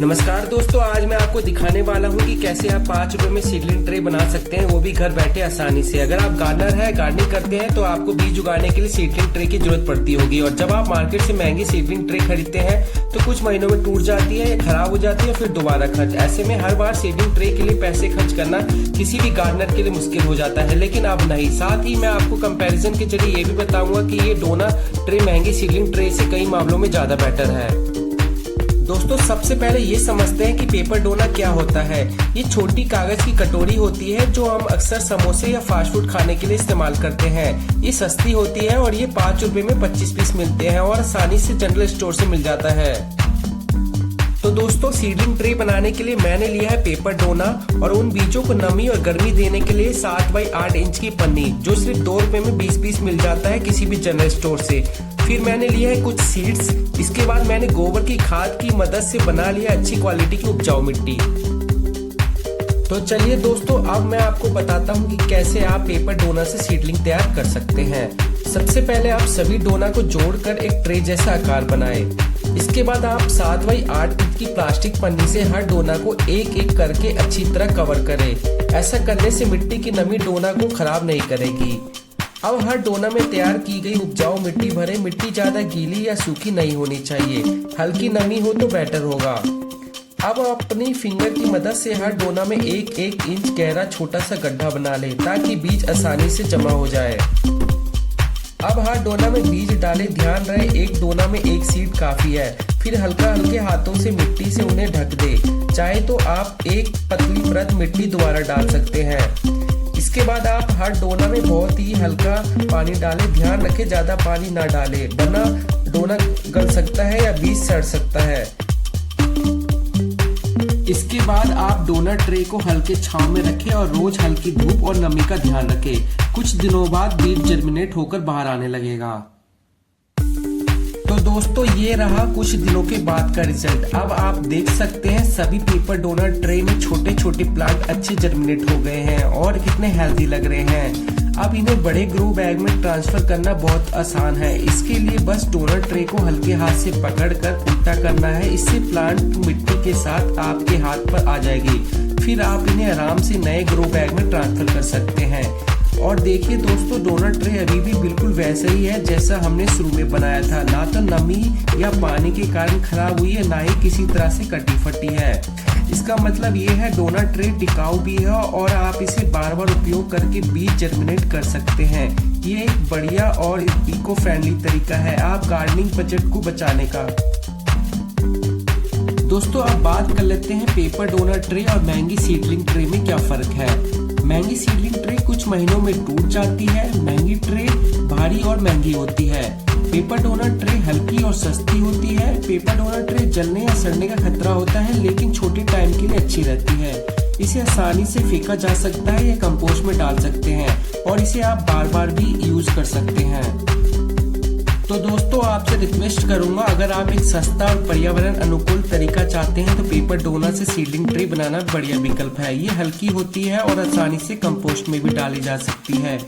नमस्कार दोस्तों, आज मैं आपको दिखाने वाला हूँ कि कैसे आप 5 रुपए में सीडलिंग ट्रे बना सकते हैं, वो भी घर बैठे आसानी से। अगर आप गार्डनर है, गार्डनिंग करते हैं तो आपको बीज उगाने के लिए सीडलिंग ट्रे की जरूरत पड़ती होगी। और जब आप मार्केट से महंगी सीडलिंग ट्रे खरीदते हैं तो कुछ महीनों में टूट जाती है या खराब हो जाती है, फिर दोबारा खर्च। ऐसे में हर बार सीडलिंग ट्रे के लिए पैसे खर्च करना किसी भी गार्डनर के लिए मुश्किल हो जाता है, लेकिन अब नहीं। साथ ही मैं आपको कंपैरिजन के जरिए ये भी बताऊंगा कि ये डोना ट्रे महंगी सीडलिंग ट्रे से कई मामलों में ज्यादा बेटर है। दोस्तों, सबसे पहले ये समझते हैं कि पेपर डोना क्या होता है। ये छोटी कागज की कटोरी होती है जो हम अक्सर समोसे या फास्ट फूड खाने के लिए इस्तेमाल करते हैं। ये सस्ती होती है और ये 5 रुपए में 25 पीस मिलते हैं और आसानी से जनरल स्टोर से मिल जाता है। तो दोस्तों, सीडलिंग ट्रे बनाने के लिए मैंने लिया है पेपर डोना और उन बीजों को नमी और गर्मी देने के लिए 7 बाई 8 इंच की पन्नी, जो सिर्फ 2 रुपए में 20 पीस मिल जाता है किसी भी जनरल स्टोर से। फिर मैंने लिया है कुछ सीड्स। इसके बाद मैंने गोबर की खाद की मदद से बना लिया अच्छी क्वालिटी की उपजाऊ मिट्टी। तो चलिए दोस्तों, अब मैं आपको बताता हूँ कि कैसे आप पेपर डोना से सीडलिंग तैयार कर सकते हैं। सबसे पहले आप सभी डोना को जोड़कर एक ट्रे जैसा आकार बनाएं। इसके बाद आप 7 बाई 8 इंच की प्लास्टिक पन्नी से हर डोना को एक एक करके अच्छी तरह कवर करें। ऐसा करने से मिट्टी की नमी डोना को खराब नहीं करेगी। अब हर डोना में तैयार की गई उपजाऊ मिट्टी भरें। मिट्टी ज्यादा गीली या सूखी नहीं होनी चाहिए, हल्की नमी हो तो बेटर होगा। अब अपनी फिंगर की मदद से हर डोना में 1-1 इंच गहरा छोटा सा गड्ढा बना लें ताकि बीज आसानी से जमा हो जाए। अब हर डोना में बीज डालें। ध्यान रहे, एक डोना में एक सीड काफी है। फिर हल्के हाथों से मिट्टी से उन्हें ढक दे। चाहे तो आप एक पतली परत मिट्टी दोबारा डाल सकते हैं। इसके बाद आप हर डोना में बहुत ही हल्का पानी डालें। ध्यान रखें, ज्यादा पानी ना डालें वरना डोना गल सकता है या बीज सड़ सकता है। इसके बाद आप डोना ट्रे को हल्के छांव में रखें और रोज हल्की धूप और नमी का ध्यान रखें। कुछ दिनों बाद बीज जर्मिनेट होकर बाहर आने लगेगा। तो दोस्तों, ये रहा कुछ दिनों के बाद का रिजल्ट। अब आप देख सकते हैं सभी पेपर डोना ट्रे में छोटे छोटे प्लांट अच्छे जर्मिनेट हो गए हैं और कितने हेल्दी लग रहे हैं। अब इन्हें बड़े ग्रो बैग में ट्रांसफर करना बहुत आसान है। इसके लिए बस डोना ट्रे को हल्के हाथ से पकड़कर उल्टा करना है। इससे प्लांट मिट्टी के साथ आपके हाथ पर आ जाएगी। फिर आप इन्हें आराम से नए ग्रो बैग में ट्रांसफर कर सकते हैं। और देखिए दोस्तों, डोना ट्रे अभी भी बिल्कुल वैसा ही है जैसा हमने शुरू में बनाया था। ना तो नमी या पानी के कारण खराब हुई है, ना ही किसी तरह से कटी फटी है। इसका मतलब ये है डोना ट्रे टिकाऊ भी है और आप इसे बार बार उपयोग करके बीज जर्मिनेट कर सकते हैं। ये एक बढ़िया और इको फ्रेंडली तरीका है आप गार्डनिंग बजट को बचाने का। दोस्तों, अब बात कर लेते हैं पेपर डोना ट्रे और महंगी सीडलिंग ट्रे में क्या फर्क है। महंगी सीडलिंग ट्रे कुछ महीनों में टूट जाती है। महंगी ट्रे भारी और महंगी होती है। पेपर डोना ट्रे हल्की और सस्ती होती है। पेपर डोना ट्रे जलने या सड़ने का खतरा होता है, लेकिन छोटे टाइम के लिए अच्छी रहती है। इसे आसानी से फेंका जा सकता है या कंपोस्ट में डाल सकते हैं और इसे आप बार बार भी यूज कर सकते हैं। तो दोस्तों, आपसे रिक्वेस्ट करूंगा, अगर आप एक सस्ता और पर्यावरण अनुकूल तरीका चाहते हैं तो पेपर डोना से सीडलिंग ट्रे बनाना बढ़िया विकल्प है। ये हल्की होती है और आसानी से कंपोस्ट में भी डाली जा सकती है।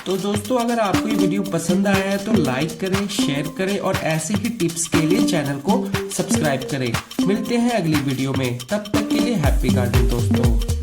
तो दोस्तों, अगर आपको ये वीडियो पसंद आया है तो लाइक करें, शेयर करें और ऐसे ही टिप्स के लिए चैनल को सब्सक्राइब करें। मिलते हैं अगली वीडियो में, तब तक के लिए हैप्पी गार्डनिंग दोस्तों।